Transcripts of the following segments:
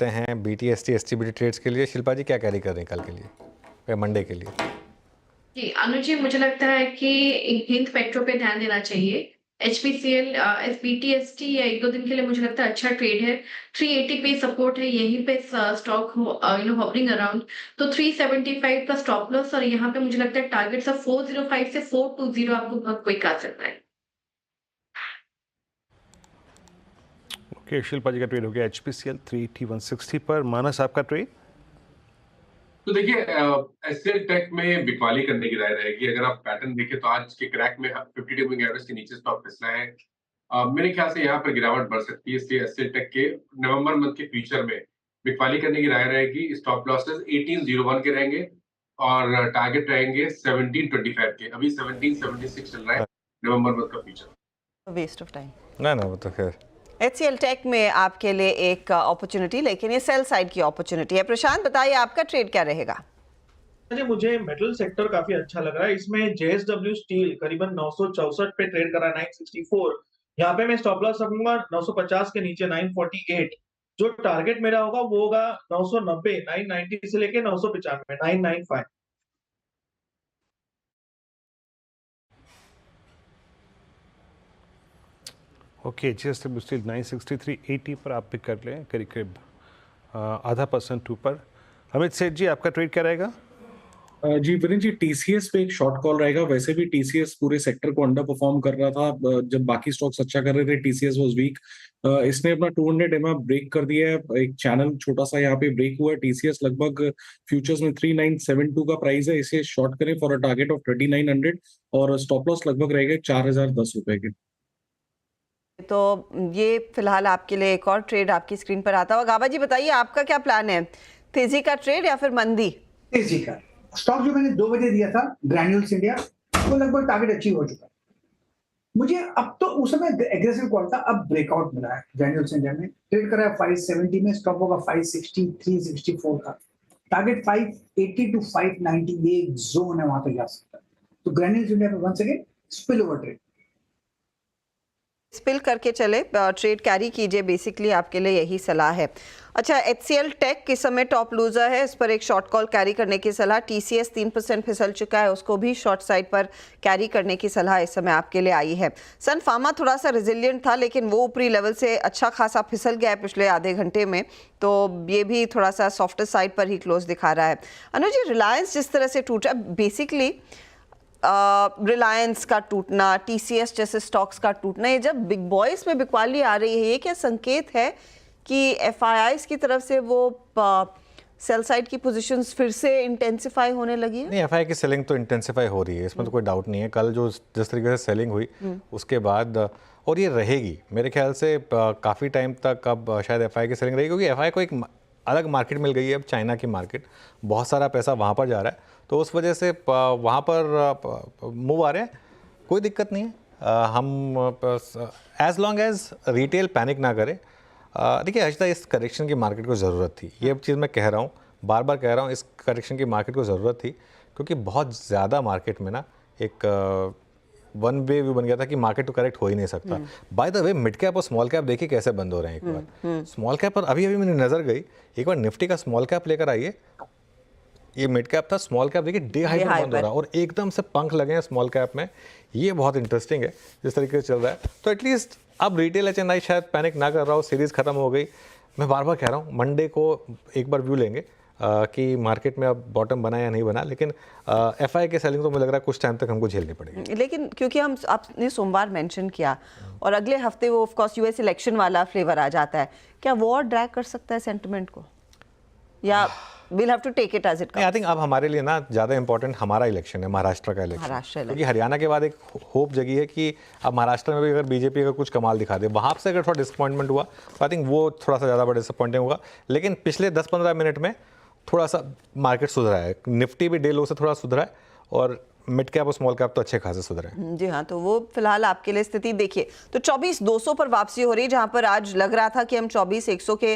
हैं BTST STBT trades के लिए। शिल्पा जी क्या कैरी कर रहे हैं कल के लिए, मंडे के लिए? जी, अनुज जी, मुझे लगता है कि हिंद पेट्रो पे ध्यान देना चाहिए। HPCL BTST या 1-2 दिन के लिए मुझे लगता है अच्छा ट्रेड है। 380 पे सपोर्ट है, यहीं पे स्टॉक हॉवरिंग अराउंड। तो 375 का स्टॉप लॉस और यहाँ पे मुझे लगता है टारगेट सब 405 से 420 आपको बहुत क्विक आ सकता है। ओके, शिल्पा जी का ट्रेड हो गया HPCL 380 160 पर। मानस आपका ट्रेड? तो देखिए, एसएल टेक में बिकवाली करने की राय रहेगी। अगर आप पैटर्न देखें तो आज के क्रैक में 52 मूविंग एवरेज के नीचे स्टॉक फिसला है। मेरे ख्याल से यहाँ पर गिरावट बढ़ सकती है, इसलिए एसएल टेक के नवंबर मंथ के फ्यूचर में बिकवाली करने की राय रहेगी। स्टॉप लॉसेस 1801 के रहेंगे और टारगेट रहेंगे 1725 के। अभी 1776 चल रहा है नवंबर मंथ का फ्यूचर। वेस्ट ऑफ टाइम ना वो तो खैर HCL टेक में आपके लिए एक अपॉर्चुनिटी, लेकिन ये सेल साइड की अपॉर्चुनिटी है। प्रशांत बताइए आपका ट्रेड क्या रहेगा? मुझे मेटल सेक्टर काफी अच्छा लग रहा है। इसमें JSW स्टील करीबन 964 पे ट्रेड कर रहा है 964। यहाँ पे मैं स्टॉप लॉस रखूंगा 950 के नीचे 948। जो टारगेट मेरा होगा वो होगा 990, 990 से लेके 995, 995। ओके, JSW स्टील 963.80 पर आप पिक कर लें, करीब करीब आधा % ऊपर। अमित सेठ जी आपका ट्रेड क्या रहेगा? जी विरेंद्र जी, TCS पे एक शॉर्ट कॉल रहेगा। वैसे भी TCS पूरे सेक्टर को अंडर परफॉर्म कर रहा था। जब बाकी स्टॉक्स अच्छा कर रहे थे, TCS वाज वीक। इसने अपना 200 EMA ब्रेक कर दिया है। एक चैनल छोटा सा यहाँ पे ब्रेक हुआ है। TCS लगभग फ्यूचर्स में 3972 का प्राइस है। इसे शॉर्ट करें फॉर अ टारगेट ऑफ 3900 और स्टॉप लॉस लगभग रहेगा 4010 रुपए के। तो ये फिलहाल आपके लिए एक और ट्रेड आपकी स्क्रीन पर आता हुआ। गाबा जी बताइए आपका क्या प्लान है? तेजी का ट्रेड या फिर मंदी? तेजी का स्टॉक जो मैंने 2 बजे दिया था ग्रैन्यूल्स इंडिया, वो लगभग टारगेट अचीव हो चुका है। मुझे अब तो उस समय एग्रेसिव कॉल था, अब ब्रेकआउट मिला है। ग्रैन्यूल्स इंडिया में ट्रेड करा है 570 में, स्टॉप होगा 560, 364 का टारगेट 580 टू 590, ये जोन है, वहां पे जा सकता है। तो ग्रैन्यूल्स इंडिया पे once again spill over trade, spill करके चले, ट्रेड कैरी कीजिए, बेसिकली आपके लिए यही सलाह है। अच्छा, HCL टेक इस समय टॉप लूजर है, इस पर एक शॉर्ट कॉल कैरी करने की सलाह। TCS 3% फिसल चुका है, उसको भी शॉर्ट साइड पर कैरी करने की सलाह इस समय आपके लिए आई है। सन फार्मा थोड़ा सा रेजिलिएंट था, लेकिन वो ऊपरी लेवल से अच्छा खासा फिसल गया है पिछले आधे घंटे में, तो ये भी थोड़ा सा सॉफ्टर साइड पर ही क्लोज दिखा रहा है। अनुज जी, रिलायंस जिस तरह से टूटा, बेसिकली रिलायंस का टूटना, TCS जैसे स्टॉक्स का टूटना, ये जब बिग बॉयज में बिकवाली आ रही है, ये क्या संकेत है कि FIIs की तरफ से वो सेल साइड की पोजीशंस फिर से इंटेंसिफाई होने लगी है? नहीं, FI की सेलिंग तो इंटेंसिफाई हो रही है, इसमें तो कोई डाउट नहीं है। कल जो जिस तरीके से सेलिंग हुई उसके बाद, और ये रहेगी मेरे ख्याल से काफ़ी टाइम तक। अब शायद FI की सेलिंग रहेगी, क्योंकि FI को एक अलग मार्केट मिल गई है अब, चाइना की मार्केट। बहुत सारा पैसा वहाँ पर जा रहा है, तो उस वजह से वहाँ पर मूव आ रहे हैं, कोई दिक्कत नहीं है। हम as long as retail panic ना करें। देखिए हर्षदा, इस करेक्शन की मार्केट को ज़रूरत थी, ये चीज़ मैं कह रहा हूँ, बार बार कह रहा हूँ, इस करेक्शन की मार्केट को ज़रूरत थी, क्योंकि बहुत ज़्यादा मार्केट में ना एक वन वे व्यू बन गया था कि मार्केट तो करेक्ट हो ही नहीं सकता। Bye the way, mid cap और स्मॉल कैप देखिए कैसे बंद हो रहे हैं। एक बार स्मॉल कैप पर अभी मैंने नज़र गई, एक बार निफ्टी का स्मॉल कैप लेकर आइए, ये मिड कैप था, स्मॉल कैप देखिए डे हाई पर बंद हो रहा है और एकदम से पंख लगे हैं स्मॉल कैप में। ये बहुत इंटरेस्टिंग है जिस तरीके से चल रहा है। तो एटलीस्ट अब रिटेल HNI शायद पैनिक ना कर रहा हो, सीरीज खत्म हो गई। मैं बार बार कह रहा हूँ, मंडे को एक बार व्यू लेंगे कि मार्केट में अब बॉटम बना या नहीं बना, लेकिन FI के सेलिंग तो मुझे लग रहा है कुछ टाइम तक हमको झेलनी पड़ेगी। लेकिन क्योंकि आपने सोमवार मेंशन किया और अगले हफ्ते वो ऑफ कोर्स US इलेक्शन वाला फ्लेवर आ जाता है, क्या वॉर ड्रैग कर सकता है सेंटिमेंट को, या we'll have to take it as it comes? I think अब हमारे लिए ना ज़्यादा इंपॉर्टेंट हमारा इलेक्शन है, महाराष्ट्र का इलेक्शन, क्योंकि हरियाणा के बाद एक होप जगी है कि अब महाराष्ट्र में भी अगर बीजेपी अगर कुछ कमाल दिखा दे, वहाँ से अगर थोड़ा डिसअपॉइंटमेंट हुआ तो आई थिंक वो थोड़ा सा ज़्यादा बड़ा डिसअपॉइंटिंग होगा। लेकिन पिछले 10-15 मिनट में थोड़ा सा मार्केट सुधरा है, निफ्टी भी डे लो से थोड़ा सुधरा है और मिड कैप और स्मॉल कैप तो अच्छे खासे सुधरे। जी हाँ, तो वो फिलहाल आपके लिए स्थिति देखिए तो 24,200 पर वापसी हो रही है, जहां पर आज लग रहा था कि हम 24,100 के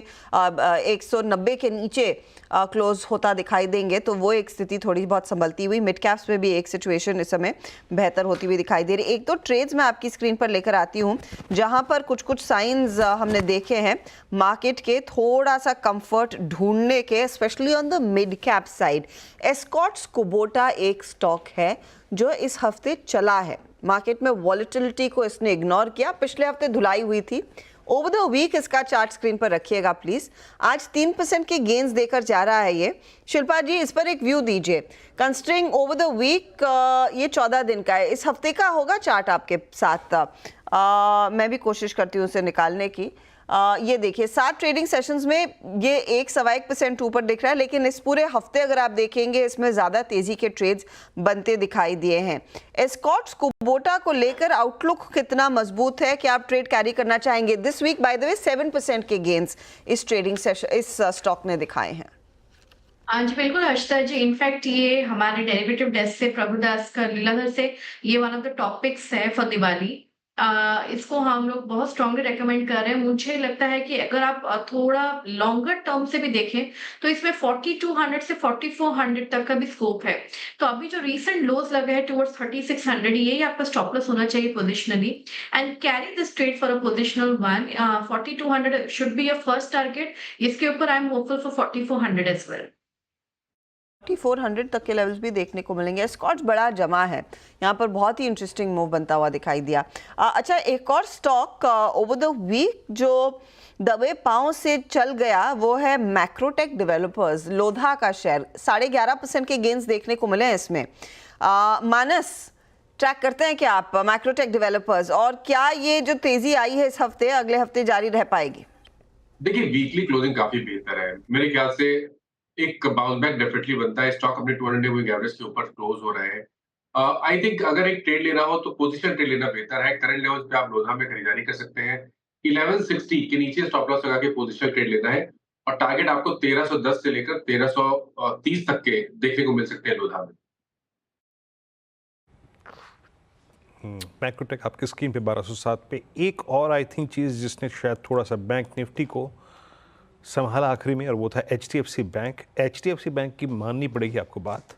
190 के नीचे क्लोज होता दिखाई देंगे, तो वो एक स्थिति थोड़ी बहुत संभलती हुई। मिड कैप्स में भी एक सिचुएशन इस समय बेहतर होती हुई दिखाई दे रही है। एक दो ट्रेड्स मैं आपकी स्क्रीन पर लेकर आती हूँ जहां पर कुछ कुछ साइंस हमने देखे हैं मार्केट के थोड़ा सा कंफर्ट ढूंढने के, specially on the mid cap side. Escorts Kubota एक स्टॉक है जो इस हफ्ते चला है, मार्केट में वॉलेटिलिटी को इसने इग्नोर किया, पिछले हफ्ते धुलाई हुई थी। ओवर द वीक इसका चार्ट स्क्रीन पर रखिएगा प्लीज। आज 3% के गेन्स देकर जा रहा है ये। शिल्पा जी, इस पर एक व्यू दीजिए। कंसिडरिंग ओवर द वीक ये 14 दिन का है, इस हफ्ते का होगा चार्ट आपके साथ। मैं भी कोशिश करती हूँ उसे निकालने की। ये देखिए 7 ट्रेडिंग सेशंस में ये 1.25% ऊपर दिख रहा है, लेकिन इस पूरे हफ्ते अगर आप देखेंगे इसमें ज्यादा तेजी के ट्रेड्स बनते दिखाई दिए हैं। एस्कॉर्ट्स कुबोटा को लेकर आउटलुक कितना मजबूत है कि आप ट्रेड कैरी करना चाहेंगे? This week by the way 7% के गेन्स इस ट्रेडिंग सेशन इस स्टॉक ने दिखाए हैं। हाँ जी, बिल्कुल हर्षिता जी। इनफैक्ट ये हमारे डेरिवेटिव डेस्क से प्रभुदास का लीलाधर से ये वन ऑफ द टॉपिक्स है फॉर दिवाली। इसको हम लोग बहुत स्ट्रांगली रेकमेंड कर रहे हैं। मुझे लगता है कि अगर आप थोड़ा लॉन्गर टर्म से भी देखें तो इसमें 4200 से 4400 तक का भी स्कोप है। तो अभी जो रीसेंट लोज लगे हैं टुवर्ड्स 3600, यही आपका स्टॉप लॉस होना चाहिए positionally, and carry this trade for a positional one. 4200 should be your first target. इसके ऊपर I am hopeful for 4400 as well. 4400 तक के लेवल्स भी देखने को मिलेंगे। स्कॉट्स बड़ा जमा है, यहाँ पर बहुत ही इंटरेस्टिंग मूव बनता हुआ दिखाई दिया। अच्छा, एक और स्टॉक ओवर द वीक जो दबे पांव से चल गया वो है मैक्रोटेक डेवलपर्स, लोधा का शेयर। 11.5% के गेन्स देखने को मिले हैं इसमें। मानस, ट्रैक करते हैं क्या आप मैक्रोटेक डेवलपर्स, और क्या ये जो तेजी आई है इस हफ्ते अगले हफ्ते जारी रह पाएगी? देखिए, वीकली क्लोजिंग काफी बेहतर है। मेरे ख्याल से एक बाउंस बैक डेफिनेटली बनता है। स्टॉक अपने 200 मूविंग एवरेज के ऊपर क्लोज हो रहे हैं। आई थिंक अगर एक ट्रेड लेना हो तो पोजीशन ट्रेड लेना बेहतर है। करंट लेवल्स पे आप लोधा में खरीदारी कर सकते हैं। 1160 के नीचे स्टॉप लॉस लगा के पोजीशन ट्रेड लेना है, और टारगेट आपको 1310 से लेकर 1330 तक के देखने को मिल सकते हैं लोधा में। मैक्रोटेक आपकी स्क्रीन पे 1207 पे। एक और आई थिंक चीज़ जिसने शायद थोड़ा सा बैंक निफ्टी को संभाला आखिरी में, और वो था HDFC बैंक। HDFC बैंक की माननी पड़ेगी आपको बात।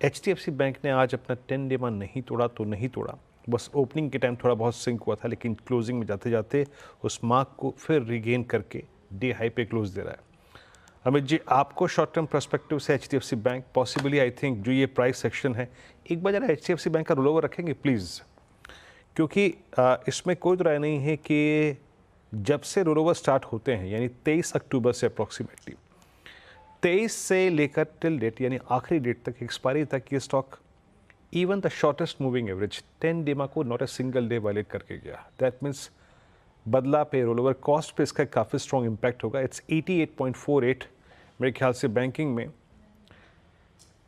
HDFC बैंक ने आज अपना 10 डे मान नहीं तोड़ा तो नहीं तोड़ा, बस ओपनिंग के टाइम थोड़ा बहुत सिंक हुआ था, लेकिन क्लोजिंग में जाते जाते उस मार्क को फिर रिगेन करके डे हाई पे क्लोज दे रहा है। अमित जी, आपको शॉर्ट टर्म पर्सपेक्टिव से HDFC bank possibly I think जो ये प्राइस सेक्शन है, एक बार जरा HDFC बैंक का रोल ओवर रखेंगे प्लीज़, क्योंकि इसमें कोई तो राय नहीं है कि जब से रोल ओवर स्टार्ट होते हैं यानी 23 अक्टूबर से अप्रॉक्सीमेटली 23 से लेकर टिल डेट यानी आखिरी डेट तक, एक्सपायरी तक, ये stock even the shortest moving average 10 DEMA को not a single day violate करके गया। दैट मीन्स बदला पे, रोल ओवर कॉस्ट पे इसका काफ़ी स्ट्रॉन्ग इम्पैक्ट होगा। इट्स 88.48। मेरे ख्याल से बैंकिंग में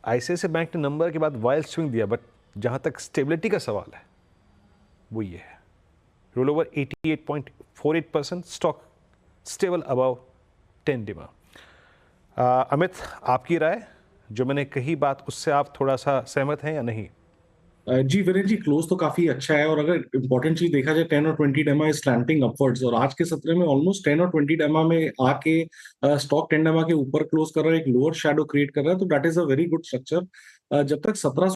ICICI बैंक ने नंबर के बाद वाइल्ड स्विंग दिया, बट जहाँ तक स्टेबिलिटी का सवाल है वो ये है। Roll over 88.48%, stock stable above 10 डेमा। अमित, आपकी राय, जो मैंने कही बात उससे आप थोड़ा सा सहमत हैं या नहीं? जी वीरेंद्र जी, क्लोज तो काफी अच्छा है, और अगर इंपॉर्टेंट चीज देखा जाए 10 और 20 डेमा इज स्लैंटिंग अपवर्ड्स, और आज के सत्र में ऑलमोस्ट 10 और 20 डेमा में आके स्टॉक 10 डेमा के ऊपर क्लोज कर रहा है, एक लोअर शैडो क्रिएट कर रहा है, तो that is a very good structure. जब तक 17